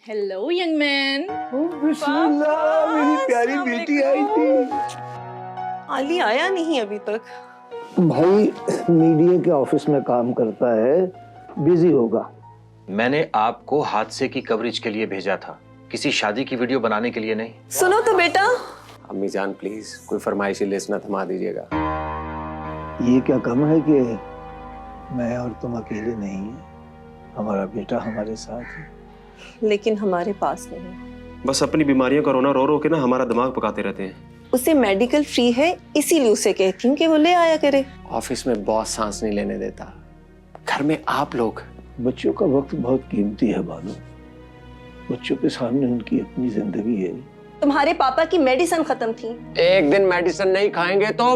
Hello young man. बिस्मिल्लाह, मेरी प्यारी बेटी आई थी। अली आया नहीं अभी तक। भाई मीडिया के ऑफिस में काम करता है, बिजी होगा। मैंने आपको हादसे की कवरेज के लिए भेजा था, किसी शादी की वीडियो बनाने के लिए नहीं। सुनो तो बेटा। अम्मी जान प्लीज कोई फरमाइशी लिस्ट ना थमा दीजिएगा। ये क्या कम है कि मैं और तुम अकेले नहीं हैं, हमारा बेटा हमारे साथ है। लेकिन हमारे पास नहीं। बस अपनी बीमारियों का रोना रो रो के ना हमारा दिमाग पकाते रहते हैं। उसे मेडिकल फ्री है, इसीलिए उसे कहती हूँ कि वो ले आया करे। ऑफिस में बॉस सांस नहीं लेने देता, घर में आप लोग। बच्चों का वक्त बहुत कीमती है बानो, बच्चों के सामने उनकी अपनी जिंदगी है। तुम्हारे पापा की मेडिसिन खत्म थी। एक दिन मेडिसिन नहीं खाएंगे तो